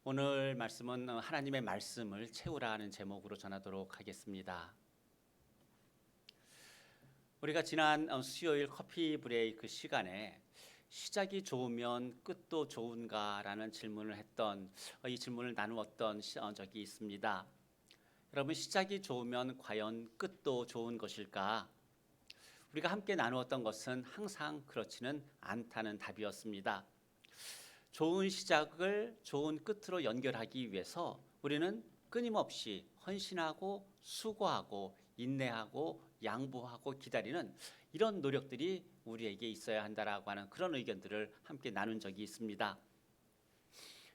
오늘 말씀은 하나님의 말씀을 채우라는 제목으로 전하도록 하겠습니다. 우리가 지난 수요일 커피 브레이크 시간에 시작이 좋으면 끝도 좋은가라는 질문을 했던 이 질문을 나누었던 적이 있습니다. 여러분, 시작이 좋으면 과연 끝도 좋은 것일까? 우리가 함께 나누었던 것은 항상 그렇지는 않다는 답이었습니다. 좋은 시작을 좋은 끝으로 연결하기 위해서 우리는 끊임없이 헌신하고 수고하고 인내하고 양보하고 기다리는 이런 노력들이 우리에게 있어야 한다라고 하는 그런 의견들을 함께 나눈 적이 있습니다.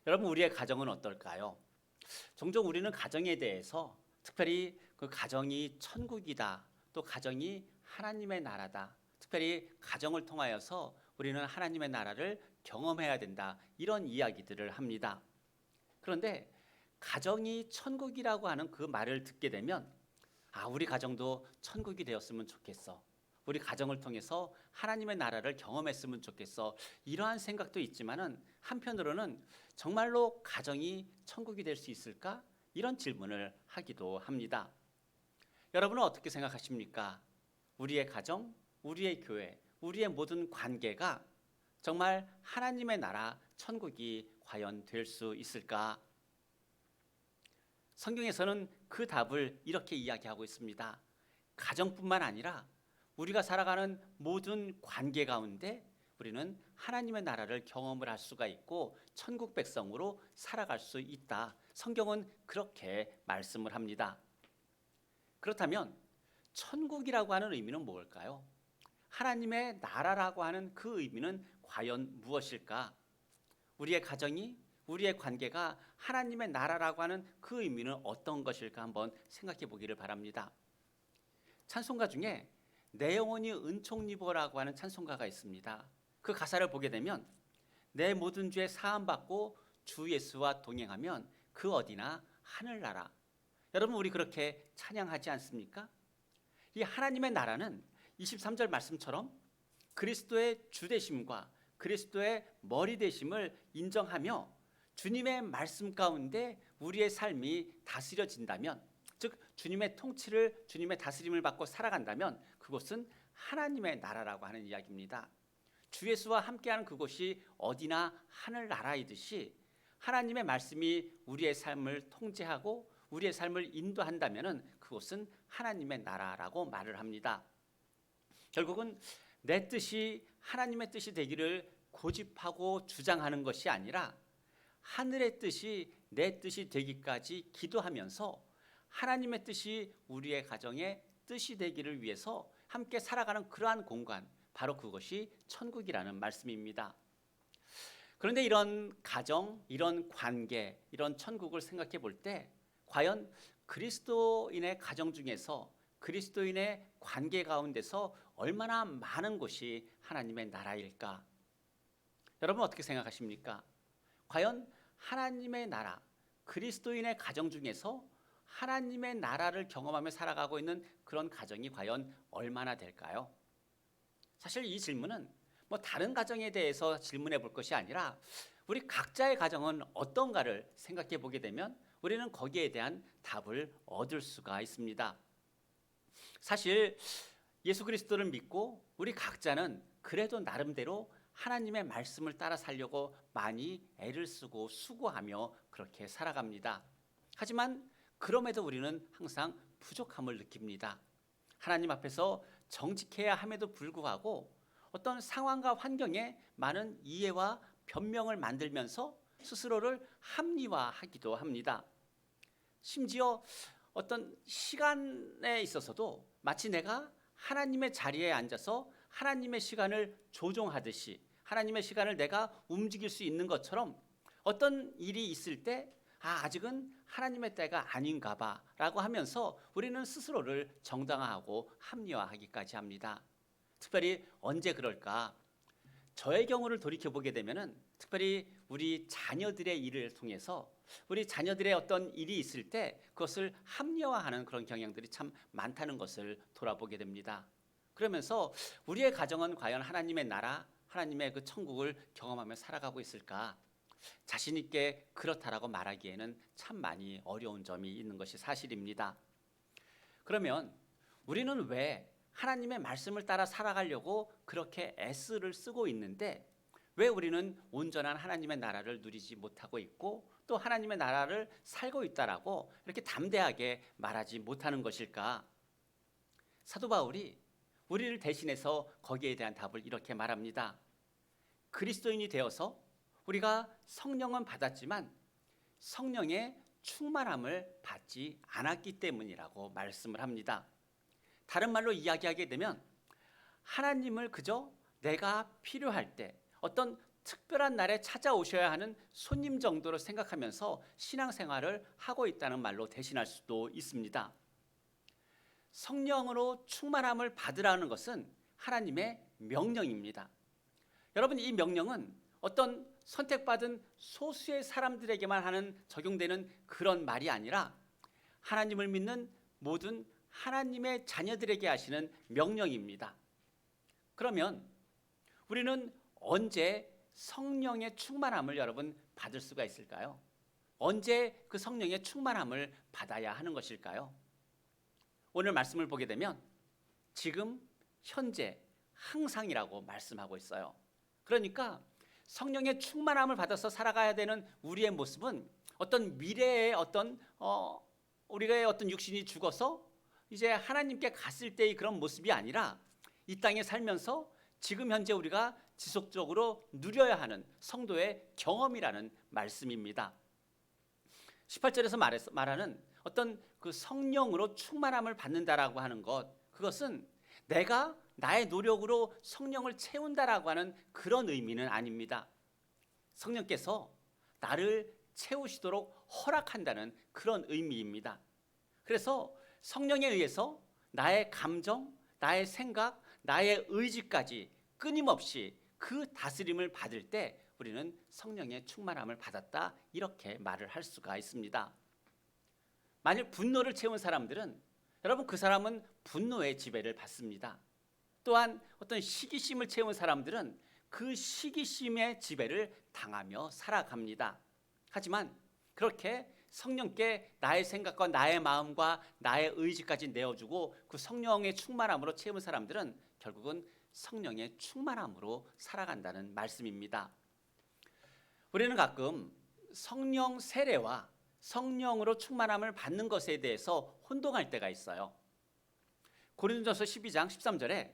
여러분, 우리의 가정은 어떨까요? 종종 우리는 가정에 대해서 특별히 그 가정이 천국이다, 또 가정이 하나님의 나라다, 특별히 가정을 통하여서 우리는 하나님의 나라를 경험해야 된다, 이런 이야기들을 합니다. 그런데 가정이 천국이라고 하는 그 말을 듣게 되면 우리 가정도 천국이 되었으면 좋겠어, 우리 가정을 통해서 하나님의 나라를 경험했으면 좋겠어, 이러한 생각도 있지만은 한편으로는 정말로 가정이 천국이 될 수 있을까? 이런 질문을 하기도 합니다. 여러분은 어떻게 생각하십니까? 우리의 가정, 우리의 교회, 우리의 모든 관계가 정말 하나님의 나라 천국이 과연 될 수 있을까? 성경에서는 그 답을 이렇게 이야기하고 있습니다. 가정뿐만 아니라 우리가 살아가는 모든 관계 가운데 우리는 하나님의 나라를 경험을 할 수가 있고 천국 백성으로 살아갈 수 있다. 성경은 그렇게 말씀을 합니다. 그렇다면 천국이라고 하는 의미는 무엇일까요? 하나님의 나라라고 하는 그 의미는 과연 무엇일까? 우리의 가정이, 우리의 관계가 하나님의 나라라고 하는 그 의미는 어떤 것일까 한번 생각해 보기를 바랍니다. 찬송가 중에 내 영혼이 은총 입어라고 하는 찬송가가 있습니다. 그 가사를 보게 되면 내 모든 죄 사함 받고 주 예수와 동행하면 그 어디나 하늘나라. 여러분, 우리 그렇게 찬양하지 않습니까? 이 하나님의 나라는 23절 말씀처럼 그리스도의 주되심과 그리스도의 머리 되심을 인정하며 주님의 말씀 가운데 우리의 삶이 다스려진다면, 즉 주님의 통치를, 주님의 다스림을 받고 살아간다면 그곳은 하나님의 나라라고 하는 이야기입니다. 주 예수와 함께하는 그곳이 어디나 하늘나라이듯이 하나님의 말씀이 우리의 삶을 통제하고 우리의 삶을 인도한다면 그곳은 하나님의 나라라고 말을 합니다. 결국은 내 뜻이 하나님의 뜻이 되기를 고집하고 주장하는 것이 아니라 하늘의 뜻이 내 뜻이 되기까지 기도하면서 하나님의 뜻이 우리의 가정의 뜻이 되기를 위해서 함께 살아가는 그러한 공간, 바로 그것이 천국이라는 말씀입니다. 그런데 이런 가정, 이런 관계, 이런 천국을 생각해 볼 때 과연 그리스도인의 가정 중에서, 그리스도인의 관계 가운데서 얼마나 많은 곳이 하나님의 나라일까? 여러분, 어떻게 생각하십니까? 과연 하나님의 나라, 그리스도인의 가정 중에서 하나님의 나라를 경험하며 살아가고 있는 그런 가정이 과연 얼마나 될까요? 사실 이 질문은 다른 가정에 대해서 질문해 볼 것이 아니라 우리 각자의 가정은 어떤가를 생각해 보게 되면 우리는 거기에 대한 답을 얻을 수가 있습니다. 사실 예수 그리스도를 믿고 우리 각자는 그래도 나름대로 하나님의 말씀을 따라 살려고 많이 애를 쓰고 수고하며 그렇게 살아갑니다. 하지만 그럼에도 우리는 항상 부족함을 느낍니다. 하나님 앞에서 정직해야 함에도 불구하고 어떤 상황과 환경에 많은 이해와 변명을 만들면서 스스로를 합리화하기도 합니다. 심지어 어떤 시간에 있어서도 마치 내가 하나님의 자리에 앉아서 하나님의 시간을 조종하듯이 하나님의 시간을 내가 움직일 수 있는 것처럼 어떤 일이 있을 때 아직은 하나님의 때가 아닌가 봐 라고 하면서 우리는 스스로를 정당화하고 합리화하기까지 합니다. 특별히 언제 그럴까? 저의 경우를 돌이켜보게 되면은 특별히 우리 자녀들의 일을 통해서 우리 자녀들의 어떤 일이 있을 때 그것을 합리화하는 그런 경향들이 참 많다는 것을 돌아보게 됩니다. 그러면서 우리의 가정은 과연 하나님의 나라, 하나님의 그 천국을 경험하며 살아가고 있을까? 자신 있게 그렇다라고 말하기에는 참 많이 어려운 점이 있는 것이 사실입니다. 그러면 우리는 왜 하나님의 말씀을 따라 살아가려고 그렇게 애쓰를 쓰고 있는데 왜 우리는 온전한 하나님의 나라를 누리지 못하고 있고 또 하나님의 나라를 살고 있다라고 이렇게 담대하게 말하지 못하는 것일까? 사도 바울이 우리를 대신해서 거기에 대한 답을 이렇게 말합니다. 그리스도인이 되어서 우리가 성령은 받았지만 성령의 충만함을 받지 않았기 때문이라고 말씀을 합니다. 다른 말로 이야기하게 되면 하나님을 그저 내가 필요할 때 어떤 특별한 날에 찾아오셔야 하는 손님 정도로 생각하면서 신앙생활을 하고 있다는 말로 대신할 수도 있습니다. 성령으로 충만함을 받으라는 것은 하나님의 명령입니다. 여러분, 이 명령은 어떤 선택받은 소수의 사람들에게만 하는 적용되는 그런 말이 아니라 하나님을 믿는 모든 하나님의 자녀들에게 하시는 명령입니다. 그러면 우리는 언제 성령의 충만함을 여러분 받을 수가 있을까요? 언제 그 성령의 충만함을 받아야 하는 것일까요? 오늘 말씀을 보게 되면 지금, 현재, 항상이라고 말씀하고 있어요. 그러니까 성령의 충만함을 받아서 살아가야 되는 우리의 모습은 어떤 미래의 우리의 어떤 육신이 죽어서 이제 하나님께 갔을 때의 그런 모습이 아니라 이 땅에 살면서 지금 현재 우리가 지속적으로 누려야 하는 성도의 경험이라는 말씀입니다. 18절에서 말하는 어떤 그 성령으로 충만함을 받는다라고 하는 것, 그것은 내가 나의 노력으로 성령을 채운다라고 하는 그런 의미는 아닙니다. 성령께서 나를 채우시도록 허락한다는 그런 의미입니다. 그래서 성령에 의해서 나의 감정, 나의 생각, 나의 의지까지 끊임없이 그 다스림을 받을 때 우리는 성령의 충만함을 받았다, 이렇게 말을 할 수가 있습니다. 만일 분노를 채운 사람들은 여러분 그 사람은 분노의 지배를 받습니다. 또한 어떤 시기심을 채운 사람들은 그 시기심의 지배를 당하며 살아갑니다. 하지만 그렇게 성령께 나의 생각과 나의 마음과 나의 의지까지 내어주고 그 성령의 충만함으로 채운 사람들은 결국은 성령의 충만함으로 살아간다는 말씀입니다. 우리는 가끔 성령 세례와 성령으로 충만함을 받는 것에 대해서 혼동할 때가 있어요. 고린도전서 12장 13절에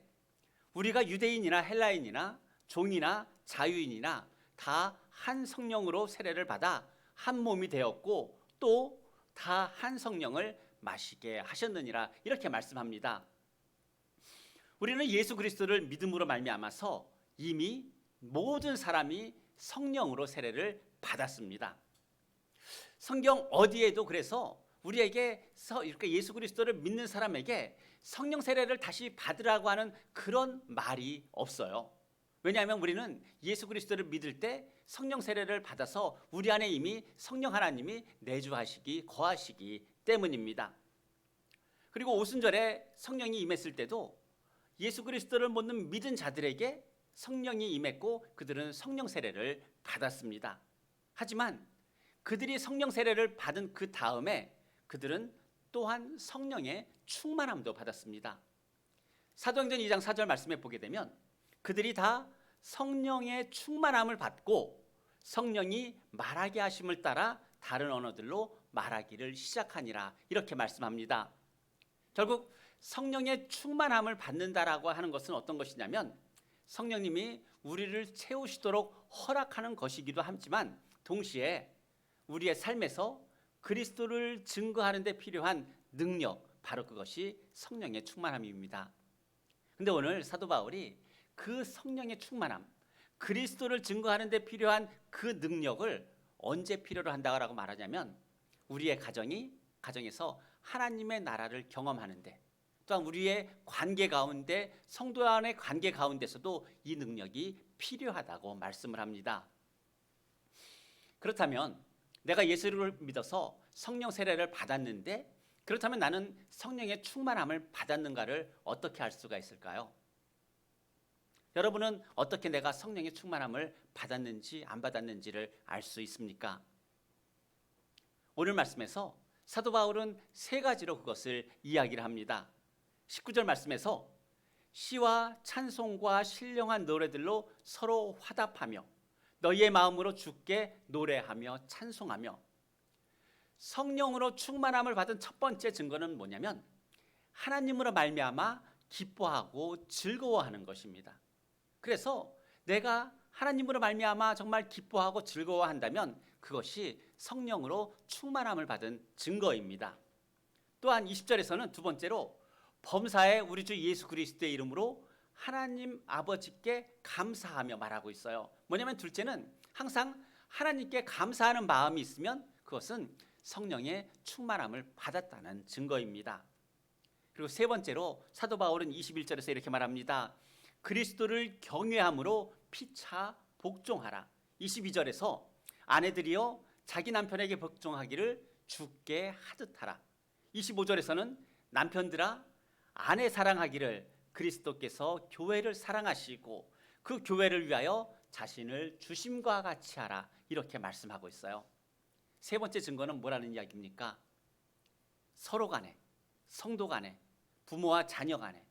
우리가 유대인이나 헬라인이나 종이나 자유인이나 다 한 성령으로 세례를 받아 한 몸이 되었고 또 다 한 성령을 마시게 하셨느니라, 이렇게 말씀합니다. 우리는 예수 그리스도를 믿음으로 말미암아서 이미 모든 사람이 성령으로 세례를 받았습니다. 성경 어디에도 그래서 우리에게 이렇게 예수 그리스도를 믿는 사람에게 성령 세례를 다시 받으라고 하는 그런 말이 없어요. 왜냐하면 우리는 예수 그리스도를 믿을 때 성령 세례를 받아서 우리 안에 이미 성령 하나님이 내주하시기, 거하시기 때문입니다. 그리고 오순절에 성령이 임했을 때도 예수 그리스도를 믿는 자들에게 성령이 임했고 그들은 성령 세례를 받았습니다. 하지만 그들이 성령 세례를 받은 그 다음에 그들은 또한 성령의 충만함도 받았습니다. 사도행전 2장 4절 말씀에 보게 되면 그들이 다 성령의 충만함을 받고 성령이 말하게 하심을 따라 다른 언어들로 말하기를 시작하니라, 이렇게 말씀합니다. 결국 성령의 충만함을 받는다라고 하는 것은 어떤 것이냐면 성령님이 우리를 채우시도록 허락하는 것이기도 하지만 동시에 우리의 삶에서 그리스도를 증거하는 데 필요한 능력, 바로 그것이 성령의 충만함입니다. 근데 오늘 사도 바울이 그 성령의 충만함, 그리스도를 증거하는 데 필요한 그 능력을 언제 필요로 한다고 말하냐면 우리의 가정에서 하나님의 나라를 경험하는데, 또한 우리의 관계 가운데, 성도 간의 관계 가운데서도 이 능력이 필요하다고 말씀을 합니다. 그렇다면 내가 예수를 믿어서 성령 세례를 받았는데, 그렇다면 나는 성령의 충만함을 받았는가를 어떻게 알 수가 있을까요? 여러분은 어떻게 내가 성령의 충만함을 받았는지 안 받았는지를 알 수 있습니까? 오늘 말씀에서 사도 바울은 세 가지로 그것을 이야기를 합니다. 19절 말씀에서 시와 찬송과 신령한 노래들로 서로 화답하며 너희의 마음으로 주께 노래하며 찬송하며. 성령으로 충만함을 받은 첫 번째 증거는 뭐냐면 하나님으로 말미암아 기뻐하고 즐거워하는 것입니다. 그래서 내가 하나님으로 말미암아 정말 기뻐하고 즐거워한다면 그것이 성령으로 충만함을 받은 증거입니다. 또한 20절에서는 두 번째로 범사에 우리 주 예수 그리스도의 이름으로 하나님 아버지께 감사하며 말하고 있어요. 뭐냐면 둘째는 항상 하나님께 감사하는 마음이 있으면 그것은 성령의 충만함을 받았다는 증거입니다. 그리고 세 번째로 사도 바울은 21절에서 이렇게 말합니다. 그리스도를 경외함으로 피차 복종하라. 22절에서 아내들이여 자기 남편에게 복종하기를 주께 하듯하라. 25절에서는 남편들아 아내 사랑하기를 그리스도께서 교회를 사랑하시고 그 교회를 위하여 자신을 주심과 같이 하라. 이렇게 말씀하고 있어요. 세 번째 증거는 뭐라는 이야기입니까? 서로 간에, 성도 간에, 부모와 자녀 간에,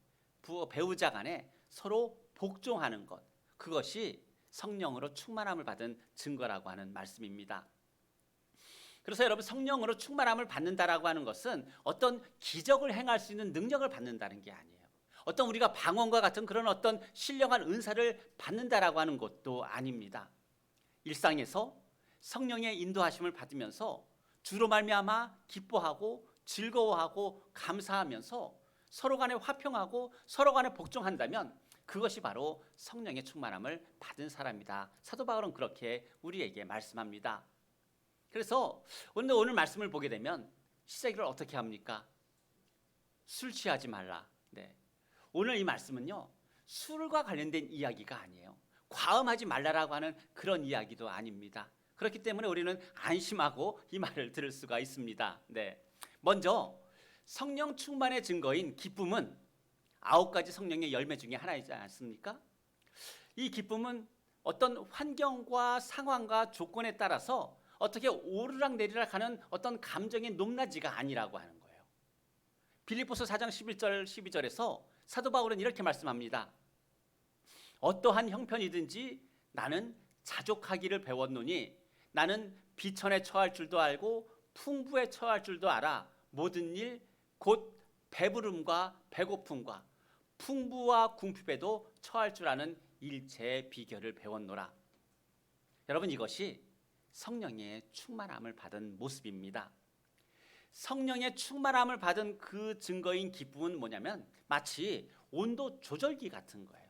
배우자 간에 서로 복종하는 것, 그것이 성령으로 충만함을 받은 증거라고 하는 말씀입니다. 그래서 여러분, 성령으로 충만함을 받는다라고 하는 것은 어떤 기적을 행할 수 있는 능력을 받는다는 게 아니에요. 어떤 우리가 방언과 같은 그런 어떤 신령한 은사를 받는다라고 하는 것도 아닙니다. 일상에서 성령의 인도하심을 받으면서 주로 말미암아 기뻐하고 즐거워하고 감사하면서 서로 간에 화평하고 서로 간에 복종한다면 그것이 바로 성령의 충만함을 받은 사람이다. 사도 바울은 그렇게 우리에게 말씀합니다. 그래서 오늘 말씀을 보게 되면 시작을 어떻게 합니까? 술 취하지 말라. 네. 오늘 이 말씀은요, 술과 관련된 이야기가 아니에요. 과음하지 말라라고 하는 그런 이야기도 아닙니다. 그렇기 때문에 우리는 안심하고 이 말을 들을 수가 있습니다. 네. 먼저 성령 충만의 증거인 기쁨은 9가지 성령의 열매 중에 하나이지 않습니까? 이 기쁨은 어떤 환경과 상황과 조건에 따라서 어떻게 오르락 내리락 하는 어떤 감정의 높낮이가 아니라고 하는 거예요. 빌립보서 4장 11절 12절에서 사도 바울은 이렇게 말씀합니다. 어떠한 형편이든지 나는 자족하기를 배웠노니 나는 비천에 처할 줄도 알고 풍부에 처할 줄도 알아. 모든 일 곧 배부름과 배고픔과 풍부와 궁핍에도 처할 줄 아는 일체의 비결을 배웠노라. 여러분, 이것이 성령의 충만함을 받은 모습입니다. 성령의 충만함을 받은 그 증거인 기쁨은 뭐냐면 마치 온도 조절기 같은 거예요.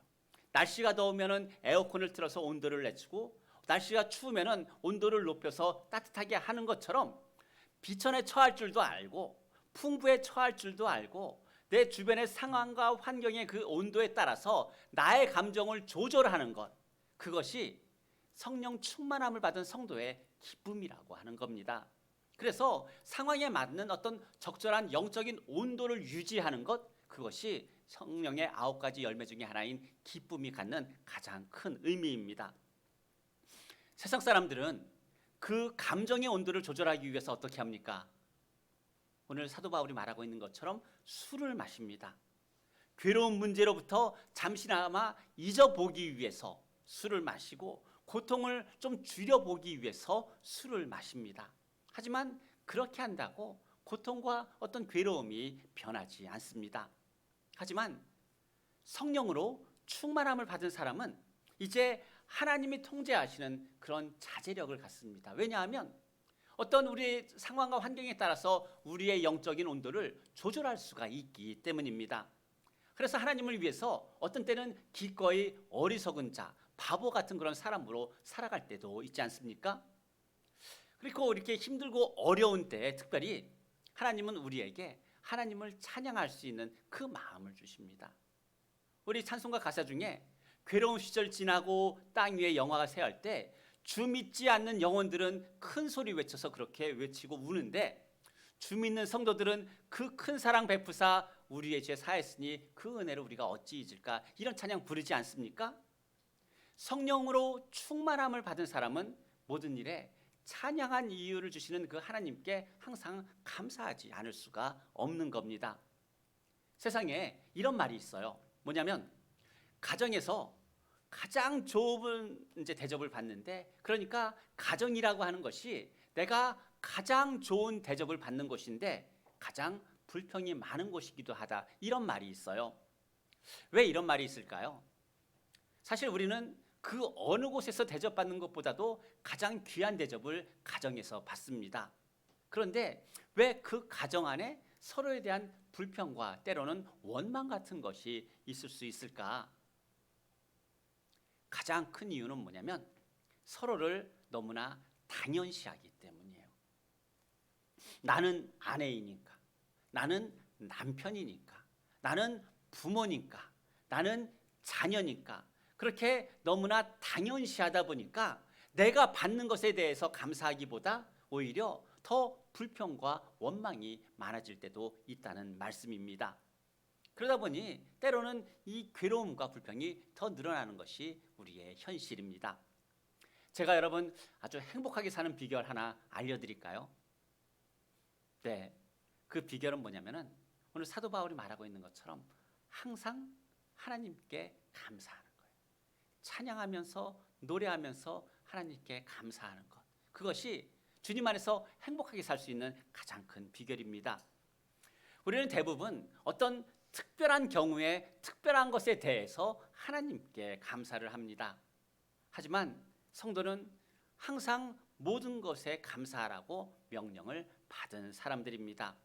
날씨가 더우면 에어컨을 틀어서 온도를 낮추고 날씨가 추우면 온도를 높여서 따뜻하게 하는 것처럼 비천에 처할 줄도 알고 풍부에 처할 줄도 알고 내 주변의 상황과 환경의 그 온도에 따라서 나의 감정을 조절하는 것, 그것이 성령 충만함을 받은 성도의 기쁨이라고 하는 겁니다. 그래서 상황에 맞는 어떤 적절한 영적인 온도를 유지하는 것, 그것이 성령의 9가지 열매 중에 하나인 기쁨이 갖는 가장 큰 의미입니다. 세상 사람들은 그 감정의 온도를 조절하기 위해서 어떻게 합니까? 오늘 사도 바울이 말하고 있는 것처럼 술을 마십니다. 괴로운 문제로부터 잠시나마 잊어보기 위해서 술을 마시고 고통을 좀 줄여보기 위해서 술을 마십니다. 하지만 그렇게 한다고 고통과 어떤 괴로움이 변하지 않습니다. 하지만 성령으로 충만함을 받은 사람은 이제 하나님이 통제하시는 그런 자제력을 갖습니다. 왜냐하면 어떤 우리의 상황과 환경에 따라서 우리의 영적인 온도를 조절할 수가 있기 때문입니다. 그래서 하나님을 위해서 어떤 때는 기꺼이 어리석은 자, 바보 같은 그런 사람으로 살아갈 때도 있지 않습니까? 그리고 이렇게 힘들고 어려운 때 특별히 하나님은 우리에게 하나님을 찬양할 수 있는 그 마음을 주십니다. 우리 찬송가 가사 중에 괴로운 시절 지나고 땅 위에 영화가 새할 때 주 믿지 않는 영혼들은 큰 소리 외쳐서 그렇게 외치고 우는데 주 믿는 성도들은 그 큰 사랑 베푸사 우리의 죄 사했으니 그 은혜를 우리가 어찌 잊을까, 이런 찬양 부르지 않습니까? 성령으로 충만함을 받은 사람은 모든 일에 찬양한 이유를 주시는 그 하나님께 항상 감사하지 않을 수가 없는 겁니다. 세상에 이런 말이 있어요. 뭐냐면 가정에서 가장 좋은 대접을 받는데, 그러니까 가정이라고 하는 것이 내가 가장 좋은 대접을 받는 곳인데 가장 불평이 많은 곳이기도 하다, 이런 말이 있어요. 왜 이런 말이 있을까요? 사실 우리는 그 어느 곳에서 대접받는 것보다도 가장 귀한 대접을 가정에서 받습니다. 그런데 왜 그 가정 안에 서로에 대한 불평과 때로는 원망 같은 것이 있을 수 있을까? 가장 큰 이유는 뭐냐면 서로를 너무나 당연시하기 때문이에요. 나는 아내이니까, 나는 남편이니까, 나는 부모니까, 나는 자녀니까, 그렇게 너무나 당연시하다 보니까 내가 받는 것에 대해서 감사하기보다 오히려 더 불평과 원망이 많아질 때도 있다는 말씀입니다. 그러다 보니 때로는 이 괴로움과 불평이 더 늘어나는 것이 우리의 현실입니다. 제가 여러분 아주 행복하게 사는 비결 하나 알려드릴까요? 네, 그 비결은 뭐냐면은 오늘 사도 바울이 말하고 있는 것처럼 항상 하나님께 감사하는 거예요. 찬양하면서 노래하면서 하나님께 감사하는 것, 그것이 주님 안에서 행복하게 살 수 있는 가장 큰 비결입니다. 우리는 대부분 어떤 특별한 경우에 특별한 것에 대해서 하나님께 감사를 합니다. 하지만 성도는 항상 모든 것에 감사하라고 명령을 받은 사람들입니다.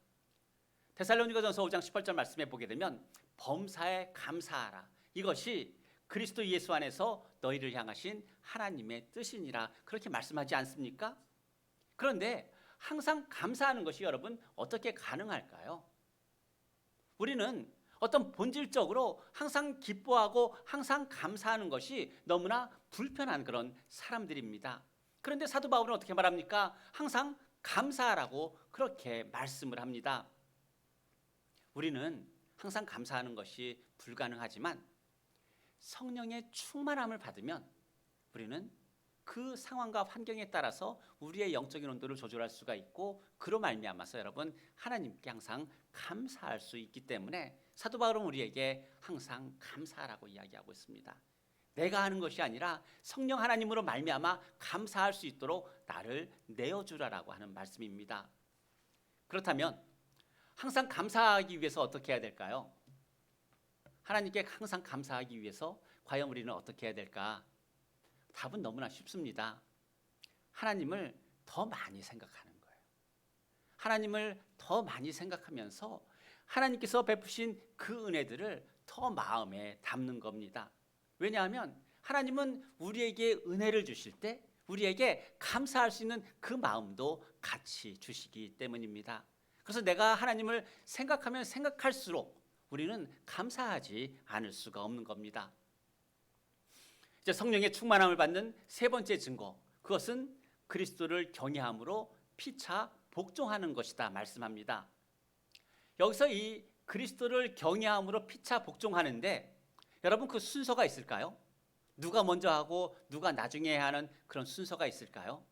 데살로니가전서 5장 18절 말씀에 보게 되면 범사에 감사하라, 이것이 그리스도 예수 안에서 너희를 향하신 하나님의 뜻이니라, 그렇게 말씀하지 않습니까? 그런데 항상 감사하는 것이 여러분 어떻게 가능할까요? 우리는 어떤 본질적으로 항상 기뻐하고 항상 감사하는 것이 너무나 불편한 그런 사람들입니다. 그런데 사도 바울은 어떻게 말합니까? 항상 감사하라고 그렇게 말씀을 합니다. 우리는 항상 감사하는 것이 불가능하지만 성령의 충만함을 받으면 우리는 그 상황과 환경에 따라서 우리의 영적인 온도를 조절할 수가 있고, 그로 말미암아서 여러분 하나님께 항상 감사할 수 있기 때문에 사도 바울은 우리에게 항상 감사하라고 이야기하고 있습니다. 내가 하는 것이 아니라 성령 하나님으로 말미암아 감사할 수 있도록 나를 내어주라라고 하는 말씀입니다. 그렇다면 항상 감사하기 위해서 어떻게 해야 될까요? 하나님께 항상 감사하기 위해서 과연 우리는 어떻게 해야 될까? 답은 너무나 쉽습니다. 하나님을 더 많이 생각하는 거예요. 하나님을 더 많이 생각하면서 하나님께서 베푸신 그 은혜들을 더 마음에 담는 겁니다. 왜냐하면 하나님은 우리에게 은혜를 주실 때 우리에게 감사할 수 있는 그 마음도 같이 주시기 때문입니다. 그래서 내가 하나님을 생각하면 생각할수록 우리는 감사하지 않을 수가 없는 겁니다. 이제 성령의 충만함을 받는 세 번째 증거, 그것은 그리스도를 경외함으로 피차 복종하는 것이다 말씀합니다. 여기서 이 그리스도를 경외함으로 피차 복종하는데 여러분 그 순서가 있을까요? 누가 먼저 하고 누가 나중에 해야 하는 그런 순서가 있을까요?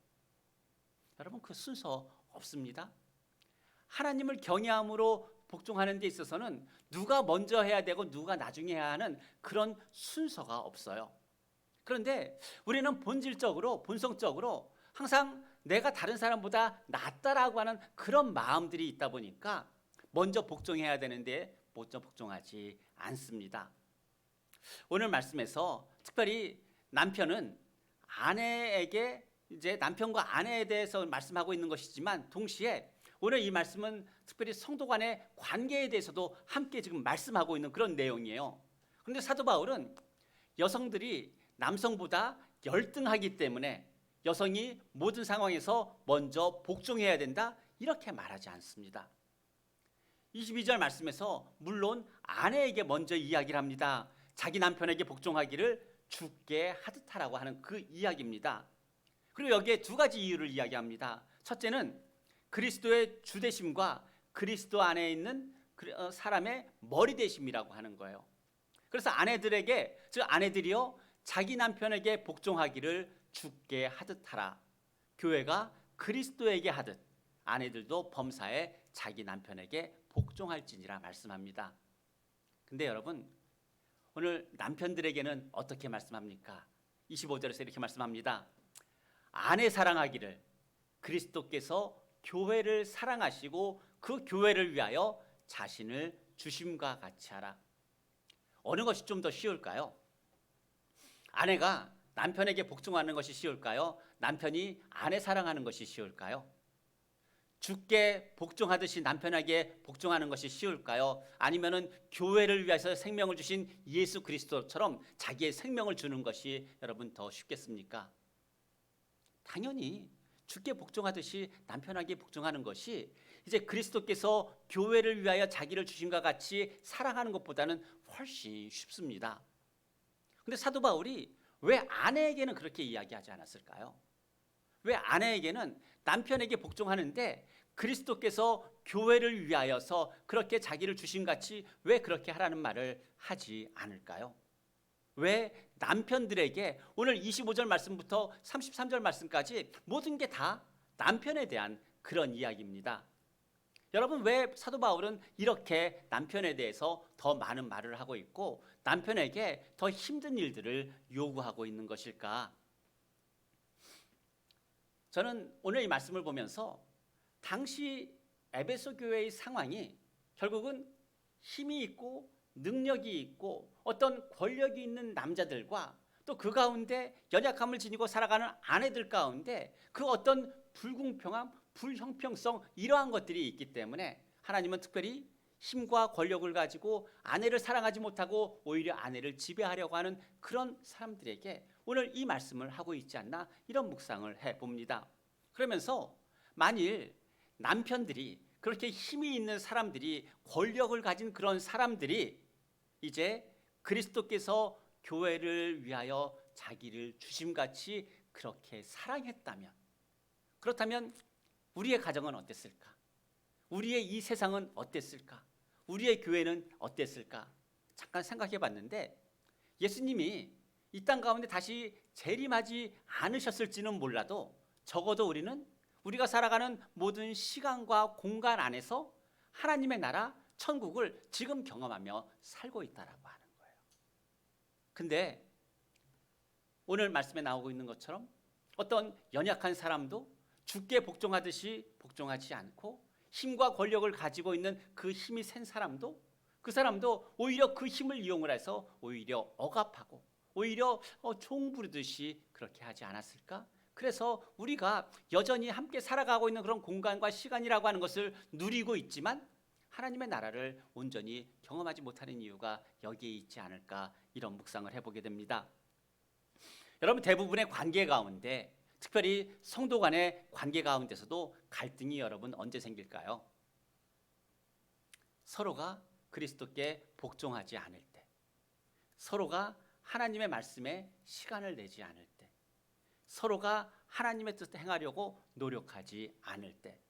여러분 그 순서 없습니다. 하나님을 경외함으로 복종하는 데 있어서는 누가 먼저 해야 되고 누가 나중에 해야 하는 그런 순서가 없어요. 그런데 우리는 본질적으로 본성적으로 항상 내가 다른 사람보다 낫다라고 하는 그런 마음들이 있다 보니까 먼저 복종해야 되는데 먼저 복종하지 않습니다. 오늘 말씀에서 특별히 남편은 아내에게 이제 남편과 아내에 대해서 말씀하고 있는 것이지만 동시에 오늘 이 말씀은 특별히 성도 간의 관계에 대해서도 함께 지금 말씀하고 있는 그런 내용이에요. 그런데 사도 바울은 여성들이 남성보다 열등하기 때문에 여성이 모든 상황에서 먼저 복종해야 된다 이렇게 말하지 않습니다. 22절 말씀에서 물론 아내에게 먼저 이야기를 합니다. 자기 남편에게 복종하기를 주께 하듯 하라고 하는 그 이야기입니다. 그리고 여기에 두 가지 이유를 이야기합니다. 첫째는 그리스도의 주되심과 그리스도 안에 있는 사람의 머리 되심이라고 하는 거예요. 그래서 아내들에게, 즉 아내들이요 자기 남편에게 복종하기를 주께 하듯 하라. 교회가 그리스도에게 하듯 아내들도 범사에 자기 남편에게 복종할지니라 말씀합니다. 근데 여러분, 오늘 남편들에게는 어떻게 말씀합니까? 25절에서 이렇게 말씀합니다. 아내 사랑하기를 그리스도께서 교회를 사랑하시고 그 교회를 위하여 자신을 주심과 같이 하라. 어느 것이 좀 더 쉬울까요? 아내가 남편에게 복종하는 것이 쉬울까요? 남편이 아내 사랑하는 것이 쉬울까요? 주께 복종하듯이 남편에게 복종하는 것이 쉬울까요? 아니면은 교회를 위해서 생명을 주신 예수 그리스도처럼 자기의 생명을 주는 것이 여러분 더 쉽겠습니까? 당연히 주께 복종하듯이 남편에게 복종하는 것이 이제 그리스도께서 교회를 위하여 자기를 주심과 같이 사랑하는 것보다는 훨씬 쉽습니다. 근데 사도 바울이 왜 아내에게는 그렇게 이야기하지 않았을까요? 왜 아내에게는 남편에게 복종하는데 그리스도께서 교회를 위하여서 그렇게 자기를 주심같이 왜 그렇게 하라는 말을 하지 않을까요? 왜 남편들에게 오늘 25절 말씀부터 33절 말씀까지 모든 게 다 남편에 대한 그런 이야기입니다. 여러분, 왜 사도 바울은 이렇게 남편에 대해서 더 많은 말을 하고 있고 남편에게 더 힘든 일들을 요구하고 있는 것일까? 저는 오늘 이 말씀을 보면서 당시 에베소 교회의 상황이 결국은 힘이 있고 능력이 있고 어떤 권력이 있는 남자들과 또 그 가운데 연약함을 지니고 살아가는 아내들 가운데 그 어떤 불공평함, 불형평성 이러한 것들이 있기 때문에 하나님은 특별히 힘과 권력을 가지고 아내를 사랑하지 못하고 오히려 아내를 지배하려고 하는 그런 사람들에게 오늘 이 말씀을 하고 있지 않나 이런 묵상을 해봅니다. 그러면서 만일 남편들이 그렇게 힘이 있는 사람들이 권력을 가진 그런 사람들이 이제 그리스도께서 교회를 위하여 자기를 주심같이 그렇게 사랑했다면 그렇다면 우리의 가정은 어땠을까? 우리의 이 세상은 어땠을까? 우리의 교회는 어땠을까? 잠깐 생각해 봤는데 예수님이 이 땅 가운데 다시 재림하지 않으셨을지는 몰라도 적어도 우리는 우리가 살아가는 모든 시간과 공간 안에서 하나님의 나라, 천국을 지금 경험하며 살고 있다라고 하는 거예요. 근데 오늘 말씀에 나오고 있는 것처럼 어떤 연약한 사람도 주께 복종하듯이 복종하지 않고 힘과 권력을 가지고 있는 그 힘이 센 사람도 그 사람도 오히려 그 힘을 이용을 해서 오히려 억압하고 오히려 총 부르듯이 그렇게 하지 않았을까? 그래서 우리가 여전히 함께 살아가고 있는 그런 공간과 시간이라고 하는 것을 누리고 있지만 하나님의 나라를 온전히 경험하지 못하는 이유가 여기에 있지 않을까 이런 묵상을 해보게 됩니다. 여러분, 대부분의 관계 가운데 특별히 성도 간의 관계 가운데서도 갈등이 여러분 언제 생길까요? 서로가 그리스도께 복종하지 않을 때, 서로가 하나님의 말씀에 시간을 내지 않을 때, 서로가 하나님의 뜻을 행하려고 노력하지 않을 때,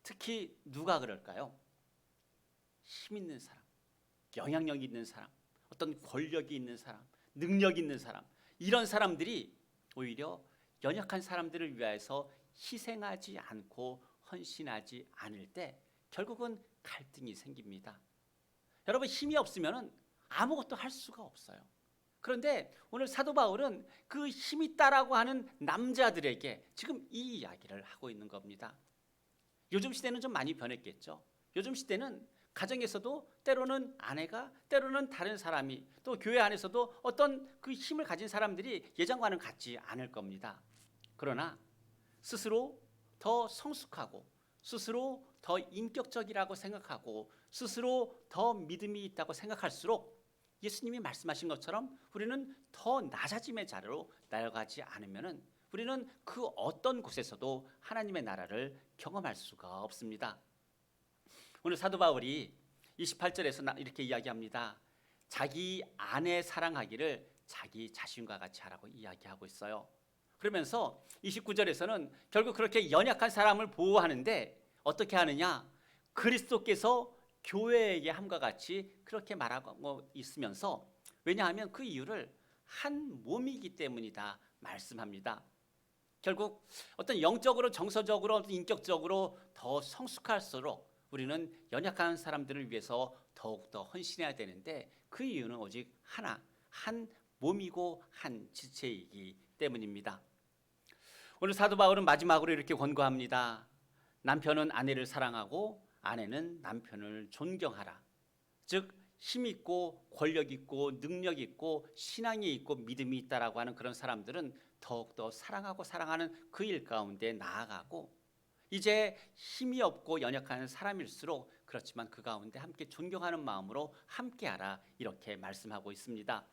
특히 누가 그럴까요? 힘 있는 사람, 영향력 있는 사람, 어떤 권력이 있는 사람, 능력 있는 사람, 이런 사람들이 오히려 연약한 사람들을 위해서 희생하지 않고 헌신하지 않을 때 결국은 갈등이 생깁니다. 여러분, 힘이 없으면 아무것도 할 수가 없어요. 그런데 오늘 사도 바울은 그 힘 있다라고 하는 남자들에게 지금 이 이야기를 하고 있는 겁니다. 요즘 시대는 좀 많이 변했겠죠. 요즘 시대는 가정에서도 때로는 아내가, 때로는 다른 사람이, 또 교회 안에서도 어떤 그 힘을 가진 사람들이 예전과는 같지 않을 겁니다. 그러나 스스로 더 성숙하고 스스로 더 인격적이라고 생각하고 스스로 더 믿음이 있다고 생각할수록 예수님이 말씀하신 것처럼 우리는 더 낮아짐의 자리로 나아가지 않으면 우리는 그 어떤 곳에서도 하나님의 나라를 경험할 수가 없습니다. 오늘 사도 바울이 28절에서 이렇게 이야기합니다. 자기 아내 사랑하기를 자기 자신과 같이 하라고 이야기하고 있어요. 그러면서 29절에서는 결국 그렇게 연약한 사람을 보호하는데 어떻게 하느냐? 그리스도께서 교회에게 함과 같이 그렇게 말하고 있으면서, 왜냐하면 그 이유를 한 몸이기 때문이다 말씀합니다. 결국 어떤 영적으로, 정서적으로, 인격적으로 더 성숙할수록 우리는 연약한 사람들을 위해서 더욱더 헌신해야 되는데, 그 이유는 오직 하나, 한 몸이고 한 지체이기 때문입니다. 오늘 사도 바울은 마지막으로 이렇게 권고합니다. 남편은 아내를 사랑하고 아내는 남편을 존경하라. 즉 힘 있고 권력 있고 능력 있고 신앙이 있고 믿음이 있다라고 하는 그런 사람들은 더욱더 사랑하고 사랑하는 그 일 가운데 나아가고, 이제 힘이 없고 연약한 사람일수록 그렇지만 그 가운데 함께 존경하는 마음으로 함께하라, 이렇게 말씀하고 있습니다.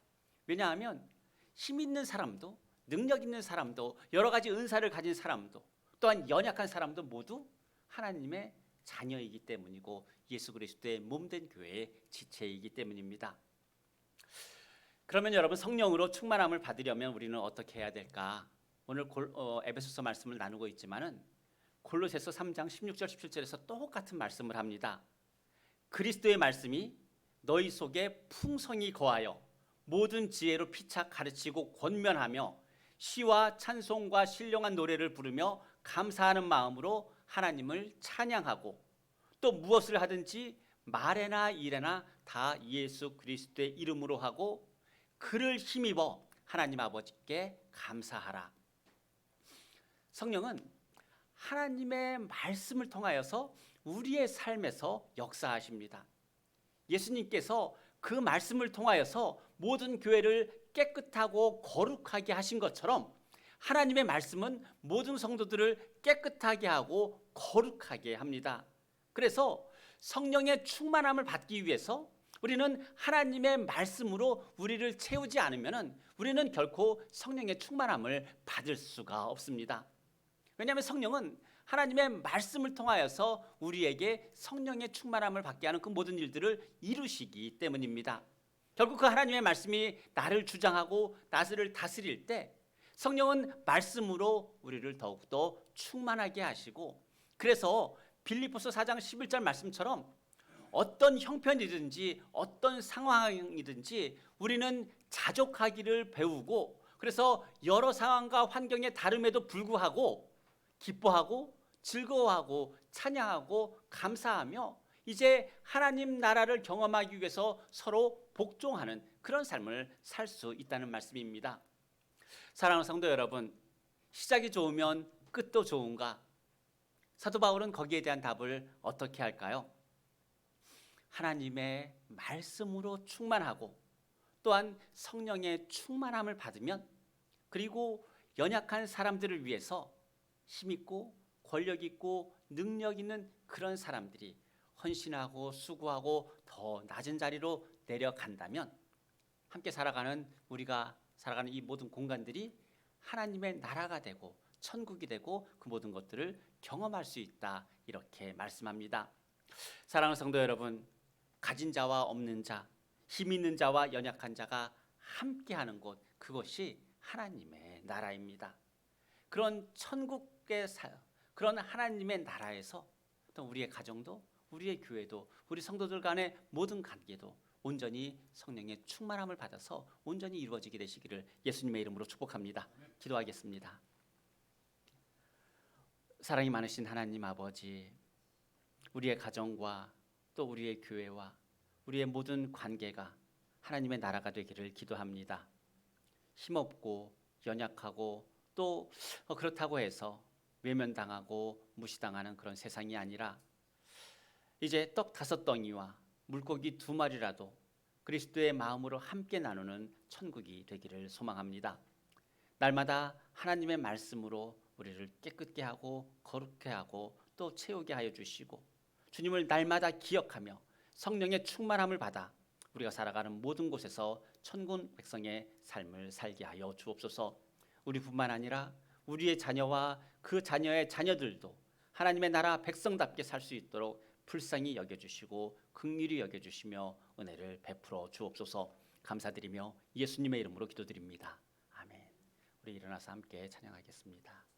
왜냐하면 힘 있는 사람도 능력 있는 사람도 여러 가지 은사를 가진 사람도 또한 연약한 사람도 모두 하나님의 자녀이기 때문이고 예수 그리스도의 몸된 교회의 지체이기 때문입니다. 그러면 여러분, 성령으로 충만함을 받으려면 우리는 어떻게 해야 될까? 오늘 에베소서 말씀을 나누고 있지만은 골로새서 3장 16절 17절에서 똑같은 말씀을 합니다. 그리스도의 말씀이 너희 속에 풍성히 거하여 모든 지혜로 피차 가르치고 권면하며 시와 찬송과 신령한 노래를 부르며 감사하는 마음으로 하나님을 찬양하고, 또 무엇을 하든지 말에나 일에나 다 예수 그리스도의 이름으로 하고 그를 힘입어 하나님 아버지께 감사하라. 성령은 하나님의 말씀을 통하여서 우리의 삶에서 역사하십니다. 예수님께서 그 말씀을 통하여서 모든 교회를 깨끗하고 거룩하게 하신 것처럼 하나님의 말씀은 모든 성도들을 깨끗하게 하고 거룩하게 합니다. 그래서 성령의 충만함을 받기 위해서 우리는 하나님의 말씀으로 우리를 채우지 않으면 우리는 결코 성령의 충만함을 받을 수가 없습니다. 왜냐하면 성령은 하나님의 말씀을 통하여서 우리에게 성령의 충만함을 받게 하는 그 모든 일들을 이루시기 때문입니다. 결국 그 하나님의 말씀이 나를 주장하고 나를 다스릴 때 성령은 말씀으로 우리를 더욱더 충만하게 하시고, 그래서 빌립보서 4장 11절 말씀처럼 어떤 형편이든지 어떤 상황이든지 우리는 자족하기를 배우고, 그래서 여러 상황과 환경의 다름에도 불구하고 기뻐하고 즐거워하고 찬양하고 감사하며 이제 하나님 나라를 경험하기 위해서 서로 복종하는 그런 삶을 살 수 있다는 말씀입니다. 사랑하는 성도 여러분, 시작이 좋으면 끝도 좋은가? 사도 바울은 거기에 대한 답을 어떻게 할까요? 하나님의 말씀으로 충만하고 또한 성령의 충만함을 받으면, 그리고 연약한 사람들을 위해서 힘있고 권력 있고 능력 있는 그런 사람들이 헌신하고 수고하고 더 낮은 자리로 내려간다면, 함께 살아가는 우리가 살아가는 이 모든 공간들이 하나님의 나라가 되고 천국이 되고 그 모든 것들을 경험할 수 있다, 이렇게 말씀합니다. 사랑하는 성도 여러분, 가진 자와 없는 자, 힘 있는 자와 연약한 자가 함께하는 곳, 그것이 하나님의 나라입니다. 그런 천국의 그런 하나님의 나라에서 또 우리의 가정도 우리의 교회도 우리 성도들 간의 모든 관계도 온전히 성령의 충만함을 받아서 온전히 이루어지게 되시기를 예수님의 이름으로 축복합니다. 기도하겠습니다. 사랑이 많으신 하나님 아버지, 우리의 가정과 또 우리의 교회와 우리의 모든 관계가 하나님의 나라가 되기를 기도합니다. 힘없고 연약하고 또 그렇다고 해서 외면당하고 무시당하는 그런 세상이 아니라 이제 떡 5덩이와 물고기 2마리라도 그리스도의 마음으로 함께 나누는 천국이 되기를 소망합니다. 날마다 하나님의 말씀으로 우리를 깨끗게 하고 거룩게 하고 또 채우게 하여 주시고, 주님을 날마다 기억하며 성령의 충만함을 받아 우리가 살아가는 모든 곳에서 천군 백성의 삶을 살게 하여 주옵소서. 우리뿐만 아니라 우리의 자녀와 그 자녀의 자녀들도 하나님의 나라 백성답게 살 수 있도록 불쌍히 여겨주시고 긍휼히 여겨주시며 은혜를 베풀어 주옵소서. 감사드리며 예수님의 이름으로 기도드립니다. 아멘. 우리 일어나서 함께 찬양하겠습니다.